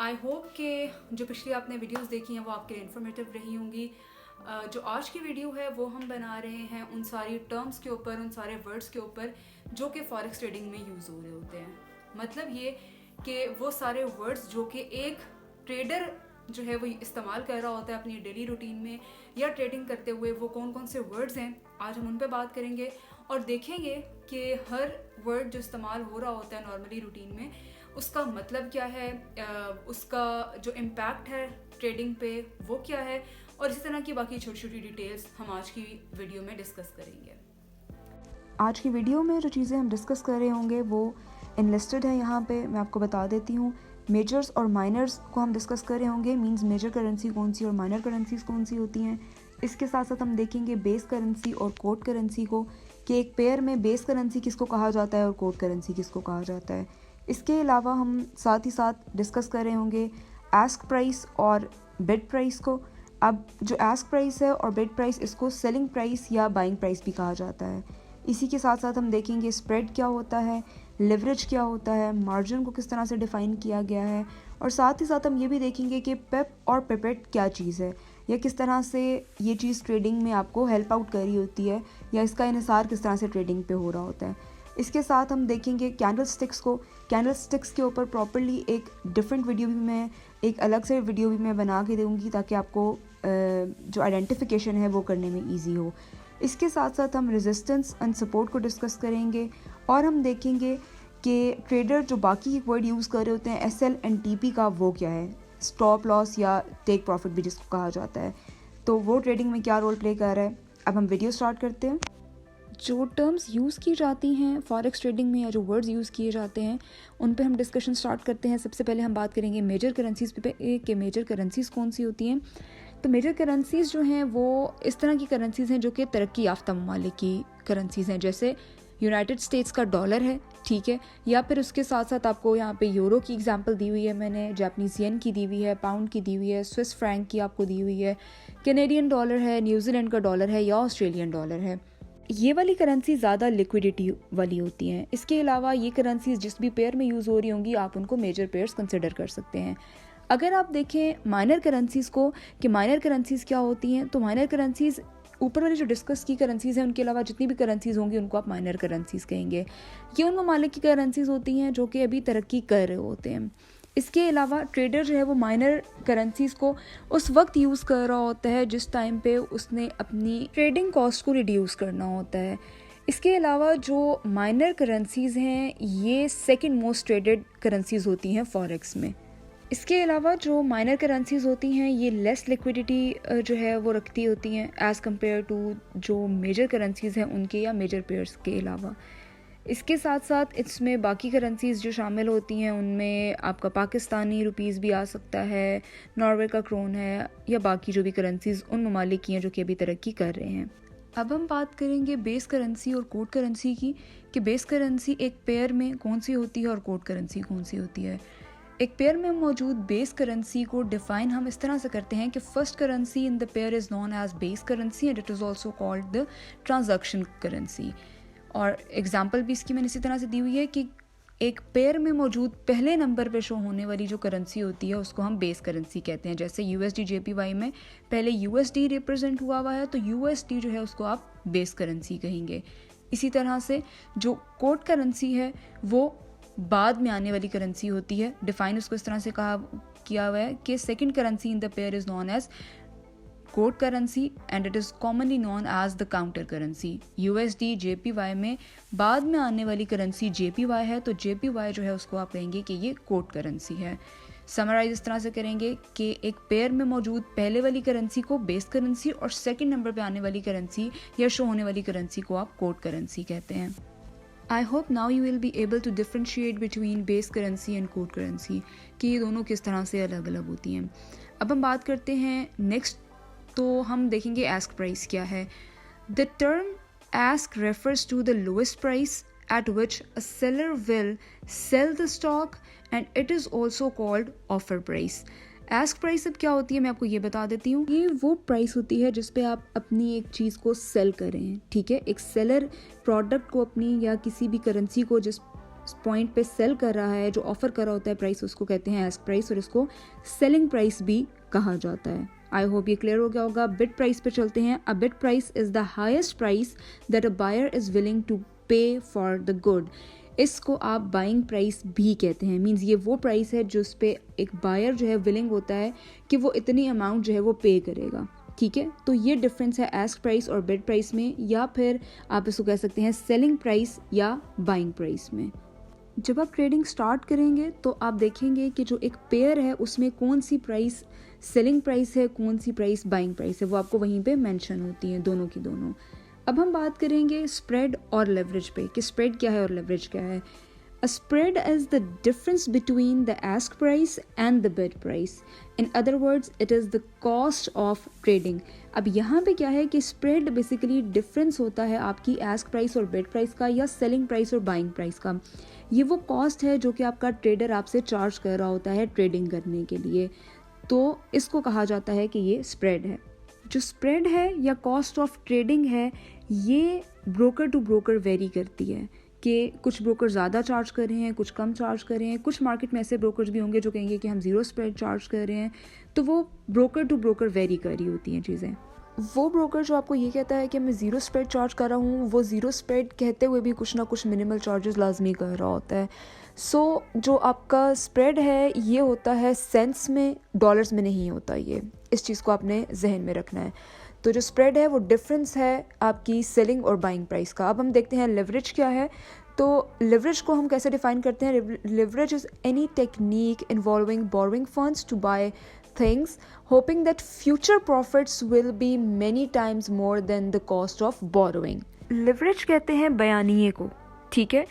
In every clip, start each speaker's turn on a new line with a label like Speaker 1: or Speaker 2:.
Speaker 1: I hope कि जो पिछली आपने वीडियोस देखी हैं वो आपके लिए इन्फॉर्मेटिव रही होंगी। जो आज की वीडियो है वो हम बना रहे हैं उन सारी टर्म्स के ऊपर, उन सारे वर्ड्स के ऊपर जो कि फॉरेक्स ट्रेडिंग में यूज़ हो रहे होते हैं। मतलब ये कि वो सारे वर्ड्स जो कि एक ट्रेडर जो है वो इस्तेमाल कर रहा होता है अपनी डेली रूटीन में या ट्रेडिंग करते हुए, वो कौन कौन से वर्ड्स हैं आज हम उन पर बात करेंगे और देखेंगे कि हर वर्ड जो इस्तेमाल हो रहा होता है नॉर्मली रूटीन में उसका मतलब क्या है, उसका जो इम्पैक्ट है ट्रेडिंग पे वो क्या है, और इसी तरह की बाकी छोटी छोटी डिटेल्स हम आज की वीडियो में डिस्कस करेंगे।
Speaker 2: आज की वीडियो में जो चीज़ें हम डिस्कस कर रहे होंगे वो इनलिस्टेड है। यहाँ पे मैं आपको बता देती हूँ। मेजर्स और माइनर्स को हम डिस्कस कर रहे होंगे, मींस मेजर करेंसी कौन सी और माइनर करेंसीज कौन सी होती हैं। इसके साथ साथ हम देखेंगे बेस करेंसी और कोड करेंसी को, कि एक पेयर में बेस करेंसी किसको कहा जाता है और कोड करेंसी किसको कहा जाता है। इसके अलावा हम साथ ही साथ डिस्कस कर रहे होंगे आस्क प्राइस और बिड प्राइस को। अब जो आस्क प्राइस है और बिड प्राइस, इसको सेलिंग प्राइस या बाइंग प्राइस भी कहा जाता है। इसी के साथ साथ हम देखेंगे स्प्रेड क्या होता है, लिवरेज क्या होता है, मार्जिन को किस तरह से डिफ़ाइन किया गया है, और साथ ही साथ हम ये भी देखेंगे कि पेप और पेपेट क्या चीज़ है या किस तरह से ये चीज़ ट्रेडिंग में आपको हेल्प आउट कर रही होती है या इसका इन्हिसार किस तरह से ट्रेडिंग पे हो रहा होता है। इसके साथ हम देखेंगे कैंडल स्टिक्स को। कैंडल स्टिक्स के ऊपर प्रॉपर्ली एक डिफरेंट वीडियो भी मैं, एक अलग से वीडियो भी मैं बना के दूँगी ताकि आपको जो आइडेंटिफिकेशन है वो करने में ईजी हो। इसके साथ साथ हम रेजिस्टेंस एंड सपोर्ट को डिस्कस करेंगे और हम देखेंगे कि ट्रेडर जो बाकी वर्ड यूज़ कर रहे होते हैं SL एंड TP का, वो क्या है, स्टॉप लॉस या टेक प्रॉफिट भी जिसको कहा जाता है, तो वो ट्रेडिंग में क्या रोल प्ले कर रहा है। अब हम वीडियो स्टार्ट करते हैं। जो टर्म्स यूज़ की जाती हैं फॉरेक्स ट्रेडिंग में या जो वर्ड्स यूज़ किए जाते हैं उन पे हम डिस्कशन स्टार्ट करते हैं। सबसे पहले हम बात करेंगे मेजर करेंसीज पे कि मेजर करेंसीज कौन सी होती हैं। तो मेजर करेंसीज जो हैं वो इस तरह की करेंसीज हैं जो कि तरक्की याफ्ता ममालिक की करेंसीज हैं, जैसे यूनाइटेड स्टेट्स का डॉलर है, ठीक है, या फिर उसके साथ साथ आपको यहाँ पे यूरो की एग्जांपल दी हुई है मैंने, जापानीज़ येन की दी हुई है, पाउंड की दी हुई है, स्विस फ्रैंक की आपको दी हुई है, कैनेडियन डॉलर है, न्यूजीलैंड का डॉलर है या ऑस्ट्रेलियन डॉलर है। ये वाली करेंसी ज़्यादा लिक्विडिटी वाली होती हैं। इसके अलावा ये करेंसीज जिस भी पेयर में यूज़ हो रही होंगी आप उनको मेजर पेयर्स कंसिडर कर सकते हैं। अगर आप देखें माइनर करेंसीज़ को कि माइनर करेंसीज़ क्या होती हैं, तो माइनर करेंसीज़ ऊपर वाली जो डिस्कस की करेंसीज़ हैं उनके अलावा जितनी भी करेंसीज़ होंगी उनको आप माइनर करेंसीज़ कहेंगे। ये उन ममालिक की करेंसीज़ होती हैं जो कि अभी तरक्की कर रहे होते हैं। इसके अलावा ट्रेडर जो है वो माइनर करेंसीज़ को उस वक्त यूज़ कर रहा होता है जिस टाइम पे उसने अपनी ट्रेडिंग कॉस्ट को रिड्यूस करना होता है। इसके अलावा जो माइनर करेंसीज़ हैं ये सेकंड मोस्ट ट्रेडेड करेंसीज़ होती हैं फॉरेक्स में। इसके अलावा जो माइनर करेंसीज़ होती हैं ये लेस लिक्विडिटी जो है वो रखती होती हैं एज़ कम्पेयर टू जो मेजर करेंसीज़ हैं उनके या मेजर पेयर्स के अलावा। इसके साथ साथ इसमें बाकी करेंसीज़ जो शामिल होती हैं उनमें आपका पाकिस्तानी रुपीज़ भी आ सकता है, नॉर्वे का क्रोन है या बाकी जो भी करेंसीज़ उन ममालिक की हैं जो कि अभी तरक्की कर रहे हैं। अब हम बात करेंगे बेस करेंसी और कोड करेंसी की, कि बेस करेंसी एक पेयर में कौन सी होती है और कोड करेंसी कौन सी होती है। एक पेयर में मौजूद बेस करेंसी को डिफाइन हम इस तरह से करते हैं कि first currency in the pair is known as base currency and it is also called the transaction currency. और एग्जांपल भी इसकी मैंने इसी तरह से दी हुई है कि एक पेयर में मौजूद पहले नंबर पे शो होने वाली जो करेंसी होती है उसको हम बेस करेंसी कहते हैं। जैसे USD JPY में पहले USD रिप्रेजेंट हुआ है तो USD जो है उसको आप बेस करेंसी कहेंगे। इसी तरह से जो कोड करेंसी है वो बाद में आने वाली करेंसी होती है। डिफाइन उसको इस तरह से किया हुआ है कि second currency in the pair is known as quote currency and it is commonly known as the counter currency. USD JPY में बाद में आने वाली करेंसी JPY है तो JPY जो है उसको आप कहेंगे कि ये कोड करेंसी है। समराइज इस तरह से करेंगे कि एक पेयर में मौजूद पहले वाली करेंसी को बेस करेंसी और सेकंड नंबर पे आने वाली करेंसी या शो होने वाली करेंसी को आप कोड करेंसी कहते हैं। I hope now you will be able to differentiate between base currency and quote currency कि ये दोनों किस तरह से अलग अलग होती हैं। अब हम बात करते हैं नेक्स्ट, तो हम देखेंगे आस्क प्राइस क्या है। The term ask refers to the lowest price at which a seller will sell the stock and it is also called offer price. Ask price अब क्या होती है मैं आपको ये बता देती हूँ। ये वो प्राइस होती है जिस पे आप अपनी एक चीज़ को सेल कर रहे हैं, ठीक है। एक सेलर प्रोडक्ट को अपनी या किसी भी करेंसी को जिस पॉइंट पे सेल कर रहा है, जो ऑफर कर रहा होता है प्राइस, उसको कहते हैं आस्क प्राइस और इसको सेलिंग प्राइस भी कहा जाता है। आई होप ये क्लियर हो गया होगा। बिड प्राइस पे चलते हैं। A bid price is the highest price that a buyer is willing to pay for the good. इसको आप बाइंग प्राइस भी कहते हैं। मींस ये वो प्राइस है जिस पे एक बायर जो है विलिंग होता है कि वो इतनी अमाउंट जो है वो पे करेगा। ठीक है, तो ये डिफरेंस है आस्क प्राइस और बिड प्राइस में, या फिर आप इसको कह सकते हैं सेलिंग प्राइस या बाइंग प्राइस में। जब आप ट्रेडिंग स्टार्ट करेंगे तो आप देखेंगे कि जो एक पेयर है उसमें कौन सी प्राइस सेलिंग प्राइस है, कौन सी प्राइस बाइंग प्राइस है, वो आपको वहीं पे मेंशन होती है, दोनों की दोनों। अब हम बात करेंगे स्प्रेड और लेवरेज पे कि स्प्रेड क्या है और लेवरेज क्या है। A spread is the difference between the ask price and the bid price. In other words, it is the cost of trading. अब यहाँ पे क्या है कि spread basically difference होता है आपकी ask price और bid price का या selling price और buying price का। ये वो cost है जो कि आपका trader आपसे charge कर रहा होता है trading करने के लिए, तो इसको कहा जाता है कि ये spread है। जो spread है या cost of trading है, ये broker to broker vary करती है कि कुछ ब्रोकर ज़्यादा चार्ज कर रहे हैं, कुछ कम चार्ज कर रहे हैं। कुछ मार्केट में ऐसे ब्रोकर्स भी होंगे जो कहेंगे कि हम ज़ीरो स्प्रेड चार्ज कर रहे हैं, तो वो ब्रोकर टू ब्रोकर वेरी कर रही होती हैं चीज़ें। वो ब्रोकर जो आपको ये कहता है कि मैं ज़ीरो स्प्रेड चार्ज कर रहा हूँ, वो ज़ीरो स्प्रेड कहते हुए भी कुछ ना कुछ मिनिमल चार्जेस लाजमी कर रहा होता है। सो जो आपका स्प्रेड है ये होता है सेंट्स में, डॉलर्स में नहीं होता। ये इस चीज़ को आपने जहन में रखना है। तो जो स्प्रेड है वो डिफरेंस है आपकी सेलिंग और बाइंग प्राइस का। अब हम देखते हैं लेवरेज क्या है। तो लेवरेज को हम कैसे डिफाइन करते हैं। Leverage is any technique involving borrowing funds to buy things hoping that future profits will be many times more than the cost of borrowing. Leverage कहते हैं बयानिए को, ठीक है,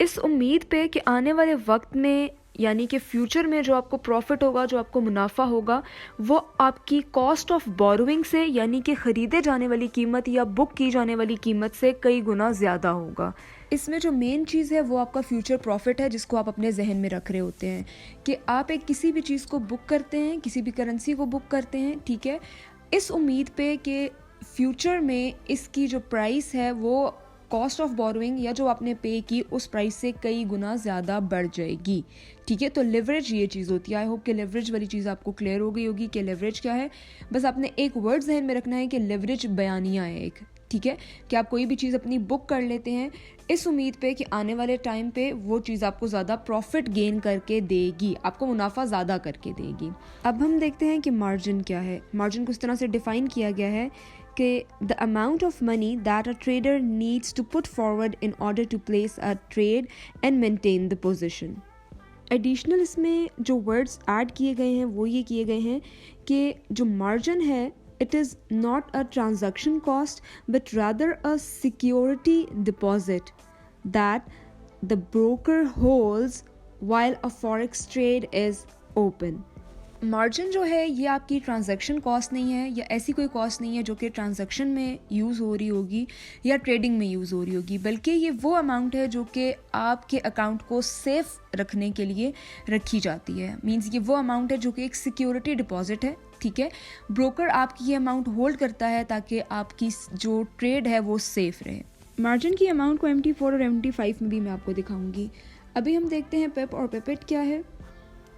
Speaker 2: इस उम्मीद पे कि आने वाले वक्त में यानी कि फ्यूचर में जो आपको प्रॉफिट होगा, जो आपको मुनाफा होगा, वो आपकी कॉस्ट ऑफ बोरोइंग से यानी कि ख़रीदे जाने वाली कीमत या बुक की जाने वाली कीमत से कई गुना ज़्यादा होगा। इसमें जो मेन चीज़ है वो आपका फ्यूचर प्रॉफिट है, जिसको आप अपने जहन में रख रहे होते हैं कि आप एक किसी भी चीज़ को बुक करते हैं, किसी भी करेंसी को बुक करते हैं, ठीक है, इस उम्मीद पे कि फ्यूचर में इसकी जो प्राइस है वो कॉस्ट ऑफ बोरोइंग या जो आपने पे की उस प्राइस से कई गुना ज़्यादा बढ़ जाएगी। ठीक है, तो लेवरेज ये चीज़ होती है। आई होप कि लेवरेज वाली चीज़ आपको क्लियर हो गई होगी कि लेवरेज क्या है। बस आपने एक वर्ड जहन में रखना है कि लेवरेज बयानिया है एक, ठीक है, कि आप कोई भी चीज़ अपनी बुक कर लेते हैं इस उम्मीद पे कि आने वाले टाइम पे वो चीज़ आपको ज़्यादा प्रॉफिट गेन करके देगी, आपको मुनाफा ज़्यादा करके देगी। अब हम देखते हैं कि मार्जिन क्या है। मार्जिन को इस तरह से डिफ़ाइन किया गया है कि the amount of money that a trader needs to put forward in order to place a trade and maintain the position. Additional इसमें जो वर्ड्स ऐड किए गए हैं वो ये किए गए हैं कि जो मार्जिन है it is not a transaction cost but rather a security deposit that the broker holds while a forex trade is open। Margin जो है ये आपकी ट्रांजैक्शन कॉस्ट नहीं है या ऐसी कोई कॉस्ट नहीं है जो कि ट्रांजैक्शन में यूज़ हो रही होगी या ट्रेडिंग में यूज़ हो रही होगी, बल्कि ये वो अमाउंट है जो कि आपके अकाउंट को सेफ रखने के लिए रखी जाती है। मींस ये वो अमाउंट है जो कि एक सिक्योरिटी डिपॉजिट है, ठीक है। ब्रोकर आपकी ये अमाउंट होल्ड करता है ताकि आपकी जो ट्रेड है वो सेफ रहे। मार्जिन की अमाउंट को MT4 और MT5 में भी मैं आपको दिखाऊंगी। अभी हम देखते हैं पिप और पिपेट क्या है।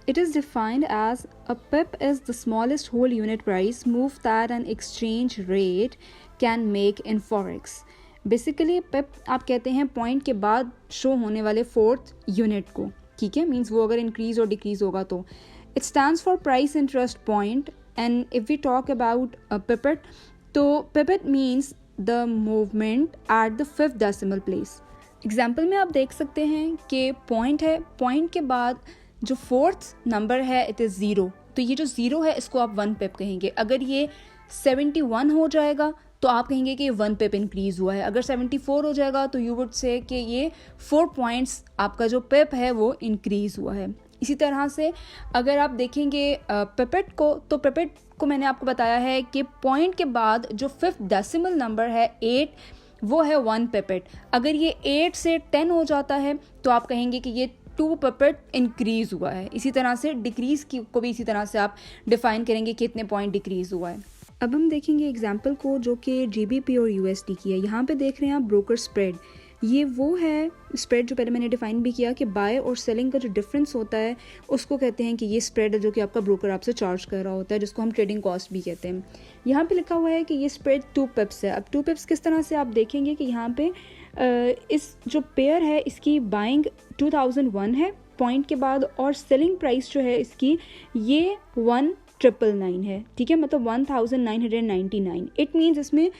Speaker 2: It is defined as a pip is the smallest whole unit price move that an exchange rate can make in forex। Basically pip आप कहते हैं पॉइंट के बाद शो होने वाले फोर्थ यूनिट को, ठीक है, मीन्स वो अगर इंक्रीज और डिक्रीज होगा तो it stands for price interest point. And if we talk about pipette, तो pipette means the movement at the 5th decimal place. Example में आप देख सकते हैं कि पॉइंट है, पॉइंट के बाद जो 4th नंबर है इट इज़ 0, तो ये जो 0 है इसको आप 1 पिप कहेंगे। अगर ये 71 हो जाएगा तो आप कहेंगे कि ये 1 पिप इंक्रीज़ हुआ है। अगर 74 हो जाएगा तो यू वुड से कि ये 4 पॉइंट्स आपका जो पिप है वो इंक्रीज़ हुआ है। इसी तरह से अगर आप देखेंगे पिपेट को, तो पिपेट को मैंने आपको बताया है कि पॉइंट के बाद जो 5th डेसिमल नंबर है 8, वो है 1 पिपेट। अगर ये 8 से 10 हो जाता है तो आप कहेंगे कि ये 2 पिपेट इंक्रीज़ हुआ है। इसी तरह से डिक्रीज़ को भी इसी तरह से आप डिफ़ाइन करेंगे कि कितने पॉइंट डिक्रीज़ हुआ है। अब हम देखेंगे एग्जाम्पल को जो कि GBP और USD की है। यहाँ पे देख रहे हैं आप ब्रोकर स्प्रेड। ये वो है स्प्रेड जो पहले मैंने डिफाइन भी किया कि बाय और सेलिंग का जो डिफरेंस होता है उसको कहते हैं कि ये स्प्रेड है जो कि आपका ब्रोकर आपसे चार्ज कर रहा होता है, जिसको हम ट्रेडिंग कॉस्ट भी कहते हैं। यहाँ पे लिखा हुआ है कि ये स्प्रेड 2 पिप्स है। अब 2 पिप्स किस तरह से आप देखेंगे कि यहाँ पे इस जो पेयर है इसकी बाइंग 2001 है पॉइंट के बाद, और सेलिंग प्राइस जो है इसकी ये 1999 है, ठीक है, मतलब 1999। इट मीन्स इसमें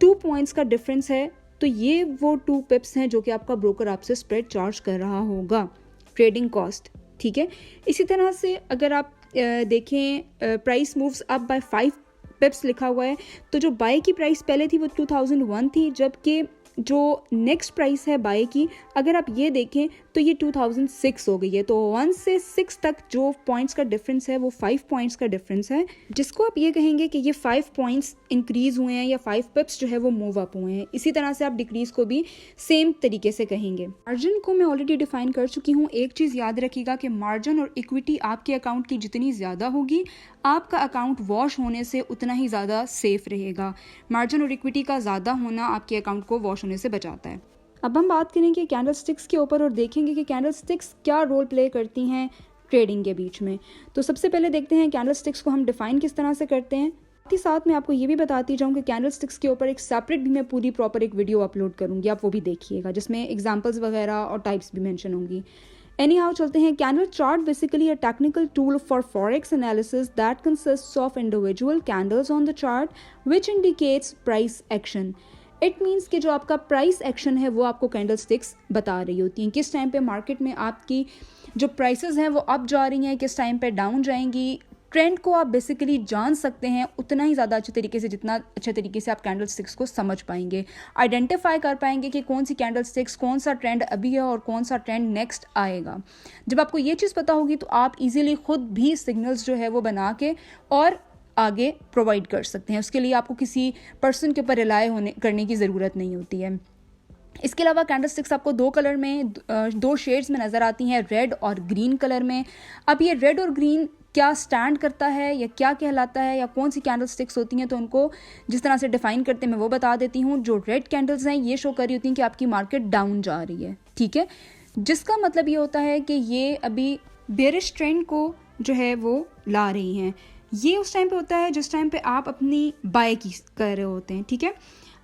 Speaker 2: 2 पॉइंट्स का डिफरेंस है। तो ये वो 2 पिप्स हैं जो कि आपका ब्रोकर आपसे स्प्रेड चार्ज कर रहा होगा, ट्रेडिंग कॉस्ट, ठीक है। इसी तरह से अगर आप देखें प्राइस मूव्स अप बाय 5 पिप्स लिखा हुआ है, तो जो बाय की प्राइस पहले थी वो 2001 थी, जबकि जो नेक्स्ट प्राइस है बाय की अगर आप ये देखें तो ये 2006 हो गई है। तो 1 से 6 तक जो पॉइंट्स का डिफरेंस है वो 5 पॉइंट्स का डिफरेंस है, जिसको आप ये कहेंगे कि ये 5 पॉइंट्स इंक्रीज हुए हैं या 5 पिप्स जो है वो मूव अप हुए हैं। इसी तरह से आप डिक्रीज को भी सेम तरीके से कहेंगे। मार्जिन को मैं ऑलरेडी डिफाइन कर चुकी हूँ। एक चीज़ याद रखिएगा कि मार्जिन और इक्विटी आपके अकाउंट की जितनी ज़्यादा होगी आपका अकाउंट वॉश होने से उतना ही ज़्यादा सेफ रहेगा। मार्जिन और इक्विटी का ज़्यादा होना आपके अकाउंट को वॉश होने से बचाता है। अब हम बात करेंगे कैंडल स्टिक्स के ऊपर और देखेंगे कि कैंडल स्टिक्स क्या रोल प्ले करती हैं ट्रेडिंग के बीच में। तो सबसे पहले देखते हैं कैंडल स्टिक्स को हम डिफाइन किस तरह से करते हैं। साथ ही साथ मैं आपको ये भी बताती जाऊँ कि कैंडल स्टिक्स के ऊपर एक सेपरेट भी मैं पूरी प्रॉपर एक वीडियो अपलोड करूँगी, आप वो भी देखिएगा, जिसमें एग्जाम्पल्स वगैरह और टाइप्स भी मेंशन होंगी। Anyhow, चलते हैं। Candle chart basically a technical tool for forex analysis that consists of individual candles on the chart which indicates price action. It means कि जो आपका प्राइस एक्शन है वो आपको कैंडल स्टिक्स बता रही होती हैं, किस टाइम पे मार्केट में आपकी जो प्राइसेस हैं वो अप जा रही हैं, किस टाइम पे डाउन जाएंगी। ट्रेंड को आप बेसिकली जान सकते हैं उतना ही ज़्यादा अच्छे तरीके से जितना अच्छे तरीके से आप कैंडल स्टिक्स को समझ पाएंगे, आइडेंटिफाई कर पाएंगे कि कौन सी कैंडल स्टिक्स कौन सा ट्रेंड अभी है और कौन सा ट्रेंड नेक्स्ट आएगा। जब आपको ये चीज़ पता होगी तो आप इजीली खुद भी सिग्नल्स जो है वो बना के और आगे प्रोवाइड कर सकते हैं। उसके लिए आपको किसी पर्सन के ऊपर रिलाय करने की ज़रूरत नहीं होती है। इसके अलावा कैंडल स्टिक्स आपको 2 कलर में 2 शेड्स में नज़र आती हैं, रेड और ग्रीन कलर में। अब ये रेड और ग्रीन क्या स्टैंड करता है या क्या कहलाता है या कौन सी कैंडल स्टिक्स होती हैं, तो उनको जिस तरह से डिफाइन करते हैं मैं वो बता देती हूँ। जो रेड कैंडल्स हैं ये शो कर रही होती हैं कि आपकी मार्केट डाउन जा रही है, ठीक है, जिसका मतलब ये होता है कि ये अभी बेरिश ट्रेंड को जो है वो ला रही हैं। ये उस टाइम पे होता है जिस टाइम पे आप अपनी बाय की कर रहे होते हैं, ठीक है,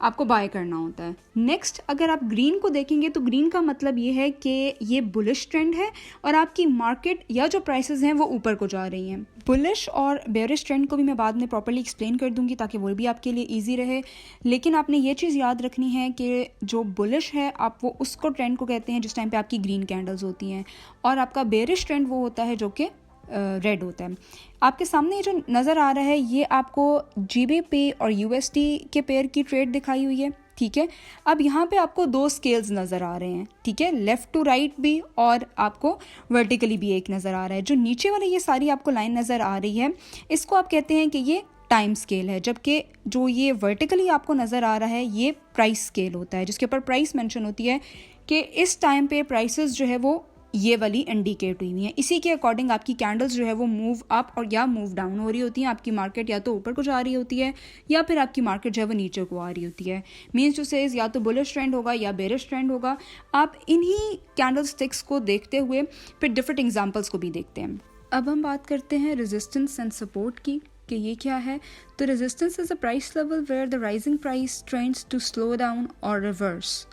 Speaker 2: आपको बाय करना होता है। नेक्स्ट अगर आप ग्रीन को देखेंगे तो ग्रीन का मतलब ये है कि ये बुलिश ट्रेंड है और आपकी मार्केट या जो प्राइसेस हैं वो ऊपर को जा रही हैं। बुलिश और बेयरिश ट्रेंड को भी मैं बाद में प्रॉपर्ली एक्सप्लेन कर दूंगी ताकि वो भी आपके लिए ईजी रहे। लेकिन आपने ये चीज़ याद रखनी है कि जो बुलिश है आप वो उसको ट्रेंड को कहते हैं जिस टाइम पे आपकी ग्रीन कैंडल्स होती हैं, और आपका बेयरिश ट्रेंड वो होता है जो कि रेड होता है। आपके सामने ये जो नज़र आ रहा है ये आपको GBP और USD के पेयर की ट्रेड दिखाई हुई है, ठीक है। अब यहाँ पे आपको 2 स्केल्स नज़र आ रहे हैं, ठीक है, लेफ़्ट टू राइट भी और आपको वर्टिकली भी एक नज़र आ रहा है। जो नीचे वाले ये सारी आपको लाइन नज़र आ रही है इसको आप कहते हैं कि ये टाइम स्केल है, जबकि जो ये वर्टिकली आपको नज़र आ रहा है ये प्राइस स्केल होता है, जिसके ऊपर प्राइस मेंशन होती है कि इस टाइम पे प्राइसेस जो है वो ये वाली इंडिकेट हुई हुई है। इसी के अकॉर्डिंग आपकी कैंडल्स जो है वो मूव अप और या मूव डाउन हो रही होती हैं। आपकी मार्केट या तो ऊपर को जा रही होती है या फिर आपकी मार्केट जो है वो नीचे को आ रही होती है। मीन्स टू सेज या तो बुलिश ट्रेंड होगा या बेरिश ट्रेंड होगा। आप इन्हीं कैंडल स्टिक्स को देखते हुए फिर डिफरेंट एग्जाम्पल्स को भी देखते हैं। अब हम बात करते हैं रेजिस्टेंस एंड सपोर्ट की कि ये क्या है। तो resistance is a price level where the rising price trends to slow down और रिवर्स।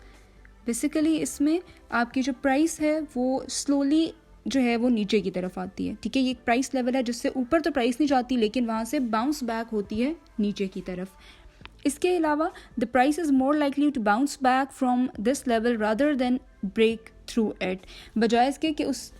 Speaker 2: बेसिकली इसमें आपकी जो प्राइस है वो स्लोली जो है वो नीचे की तरफ आती है, ठीक है। ये एक प्राइस लेवल है जिससे ऊपर तो प्राइस नहीं जाती लेकिन वहाँ से बाउंस बैक होती है नीचे की तरफ। इसके अलावा the price is more likely to bounce back from this level rather than break through it. बजाय इसके कि उस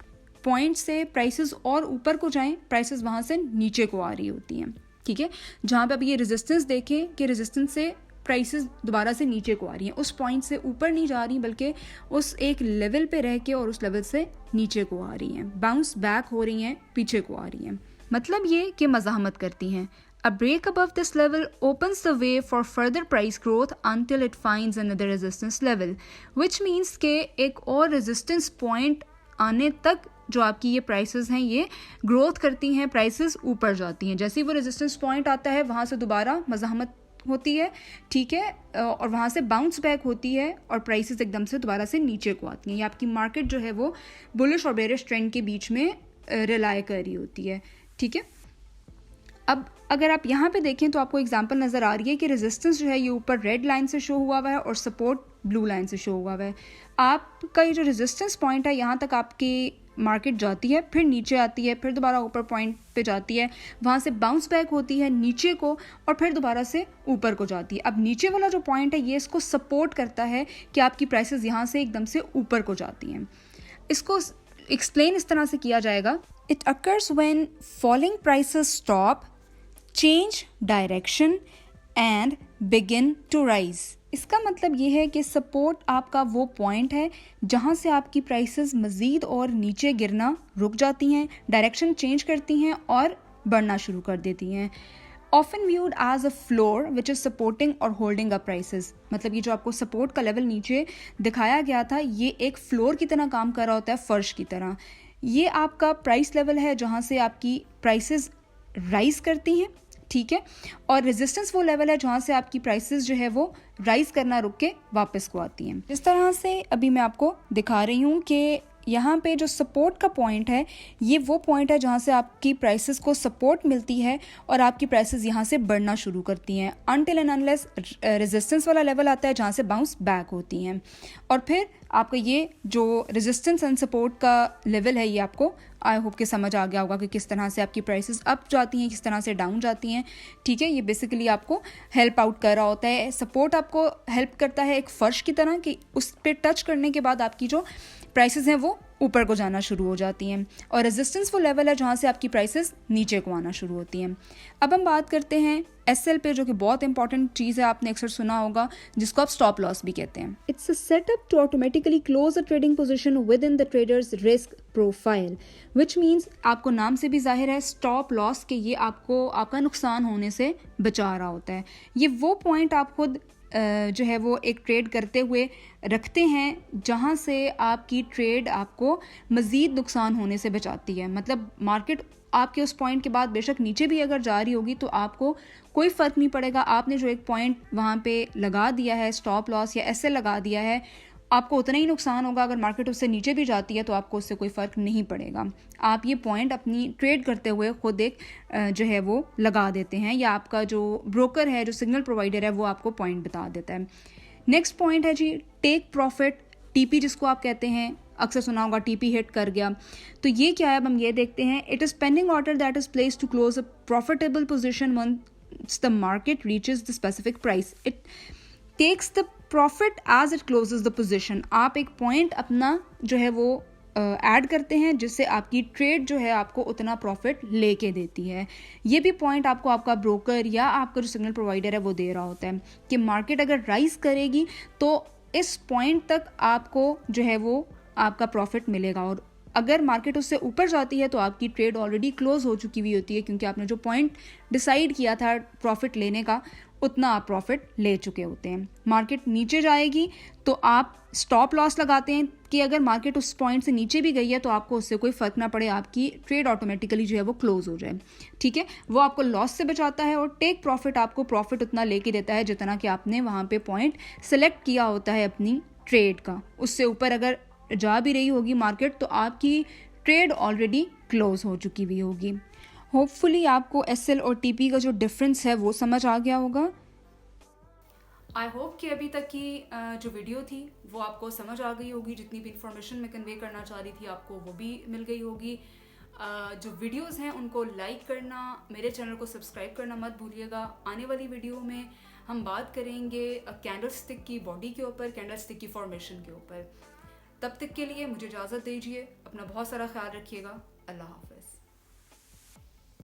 Speaker 2: पॉइंट से प्राइसेस और ऊपर को जाएं, प्राइसेस वहाँ से नीचे को आ रही होती हैं, ठीक है। जहाँ पे अब ये रेजिस्टेंस देखें कि रेजिस्टेंस से प्राइसेस दोबारा से नीचे को आ रही हैं, उस पॉइंट से ऊपर नहीं जा रही बल्कि उस एक लेवल पे रह के और उस लेवल से नीचे को आ रही हैं, बाउंस बैक हो रही हैं, पीछे को आ रही हैं। मतलब ये कि मज़ाहमत करती हैं। A break above this level opens the way for further price growth until it finds another resistance level, which means कि एक और resistance point आने तक जो आपकी ये प्राइसेस हैं ये ग्रोथ करती हैं, प्राइसेस ऊपर जाती हैं। जैसे ही वो रेजिस्टेंस पॉइंट आता है वहाँ से दोबारा मज़ाहमत होती है, ठीक है, और वहाँ से बाउंस बैक होती है और प्राइसेस एकदम से दोबारा से नीचे को आती हैं। ये आपकी मार्केट जो है वो बुलिश और बेरिश ट्रेंड के बीच में रिलाय कर रही होती है, ठीक है। अब अगर आप यहाँ पे देखें तो आपको एग्जांपल नज़र आ रही है कि रेजिस्टेंस जो है ये ऊपर रेड लाइन से शो हुआ है और सपोर्ट ब्लू लाइन से शो हुआ है। आपका ये जो रेजिस्टेंस पॉइंट है यहाँ तक आपकी मार्केट जाती है, फिर नीचे आती है, फिर दोबारा ऊपर पॉइंट पे जाती है, वहाँ से बाउंस बैक होती है नीचे को और फिर दोबारा से ऊपर को जाती है। अब नीचे वाला जो पॉइंट है ये इसको सपोर्ट करता है कि आपकी प्राइसेस यहाँ से एकदम से ऊपर को जाती हैं। इसको एक्सप्लेन इस तरह से किया जाएगा, it occurs when falling prices stop, change direction and begin to rise. इसका मतलब ये है कि सपोर्ट आपका वो पॉइंट है जहाँ से आपकी प्राइसेस मज़ीद और नीचे गिरना रुक जाती हैं, डायरेक्शन चेंज करती हैं और बढ़ना शुरू कर देती हैं। Often viewed as a floor which is supporting और होल्डिंग अप प्राइसेस। मतलब ये जो आपको सपोर्ट का लेवल नीचे दिखाया गया था ये एक फ्लोर की तरह काम कर रहा होता है, फर्श की तरह। ये आपका प्राइस लेवल है जहाँ से आपकी प्राइसेस राइज करती हैं, ठीक है, और रेजिस्टेंस वो लेवल है जहाँ से आपकी प्राइसेस जो है वो राइज करना रुक के वापस को आती हैं। इस तरह से अभी मैं आपको दिखा रही हूँ कि यहाँ पे जो सपोर्ट का पॉइंट है ये वो पॉइंट है जहाँ से आपकी प्राइसेस को सपोर्ट मिलती है और आपकी प्राइसेस यहाँ से बढ़ना शुरू करती हैं अनटिल एंड अनलेस रेजिस्टेंस वाला लेवल आता है जहाँ से बाउंस बैक होती हैं। और फिर आपका ये जो रेजिस्टेंस एंड सपोर्ट का लेवल है ये आपको आई होप कि समझ आ गया होगा कि किस तरह से आपकी प्राइसेस अप जाती हैं, किस तरह से डाउन जाती हैं, ठीक है। ये बेसिकली आपको हेल्प आउट कर रहा होता है। सपोर्ट आपको हेल्प करता है एक फर्श की तरह कि उस पर टच करने के बाद आपकी जो प्राइसेस हैं वो ऊपर को जाना शुरू हो जाती हैं और रेजिस्टेंस वो लेवल है जहाँ से आपकी प्राइसेस नीचे को आना शुरू होती हैं। अब हम बात करते हैं एसएल पे, जो कि बहुत इंपॉर्टेंट चीज़ है, आपने अक्सर सुना होगा, जिसको आप स्टॉप लॉस भी कहते हैं। It's a setup to automatically close a trading position within the trader's risk profile, which means आपको नाम से भी जाहिर है स्टॉप लॉस के ये आपको आपका नुकसान होने से बचा रहा होता है। ये वो पॉइंट आप खुद जो है वो एक ट्रेड करते हुए रखते हैं जहाँ से आपकी ट्रेड आपको मज़ीद नुकसान होने से बचाती है। मतलब मार्केट आपके उस पॉइंट के बाद बेशक नीचे भी अगर जा रही होगी तो आपको कोई फ़र्क नहीं पड़ेगा। आपने जो एक पॉइंट वहाँ पे लगा दिया है, स्टॉप लॉस या ऐसे लगा दिया है, आपको उतना ही नुकसान होगा। अगर मार्केट उससे नीचे भी जाती है तो आपको उससे कोई फ़र्क नहीं पड़ेगा। आप ये पॉइंट अपनी ट्रेड करते हुए खुद एक जो है वो लगा देते हैं या आपका जो ब्रोकर है, जो सिग्नल प्रोवाइडर है, वो आपको पॉइंट बता देता है। नेक्स्ट पॉइंट है जी टेक प्रॉफिट, टीपी जिसको आप कहते हैं, अक्सर सुना होगा टीपी हिट कर गया। तो ये क्या है, अब हम ये देखते हैं। It is pending order that is place to close a profitable position once the market reaches the specific price. It takes the profit as it closes the position. आप एक पॉइंट अपना जो है वो ऐड करते हैं जिससे आपकी ट्रेड जो है आपको उतना प्रॉफिट लेके देती है। ये भी पॉइंट आपको आपका ब्रोकर या आपका जो सिग्नल प्रोवाइडर है वो दे रहा होता है कि मार्केट अगर राइज करेगी तो इस पॉइंट तक आपको जो है वो आपका प्रॉफिट मिलेगा, और अगर मार्केट उससे ऊपर जाती है तो आपकी ट्रेड ऑलरेडी क्लोज हो चुकी हुई होती है क्योंकि आपने जो पॉइंट डिसाइड किया था प्रॉफिट लेने का उतना आप प्रॉफिट ले चुके होते हैं। मार्केट नीचे जाएगी तो आप स्टॉप लॉस लगाते हैं कि अगर मार्केट उस पॉइंट से नीचे भी गई है तो आपको उससे कोई फ़र्क ना पड़े, आपकी ट्रेड ऑटोमेटिकली जो है वो क्लोज हो जाए, ठीक है। वो आपको लॉस से बचाता है और टेक प्रॉफिट आपको प्रॉफिट उतना लेके देता है जितना कि आपने वहाँ पे पॉइंट सेलेक्ट किया होता है अपनी ट्रेड का। उससे ऊपर अगर जा भी रही होगी मार्केट तो आपकी ट्रेड ऑलरेडी क्लोज हो चुकी हुई होगी। होपफुली आपको एसएल और टीपी का जो डिफरेंस है वो समझ आ गया होगा।
Speaker 1: आई होप कि अभी तक की जो वीडियो थी वो आपको समझ आ गई होगी। जितनी भी इंफॉर्मेशन मैं कन्वे करना चाह रही थी आपको वो भी मिल गई होगी। जो वीडियोस हैं उनको लाइक करना, मेरे चैनल को सब्सक्राइब करना मत भूलिएगा। आने वाली वीडियो में हम बात करेंगे कैंडल स्टिक की बॉडी के ऊपर, कैंडल स्टिक की फॉर्मेशन के ऊपर। तब तक के लिए मुझे इजाज़त दीजिए। अपना बहुत सारा ख्याल रखिएगा। अल्लाह हाफ़िज़।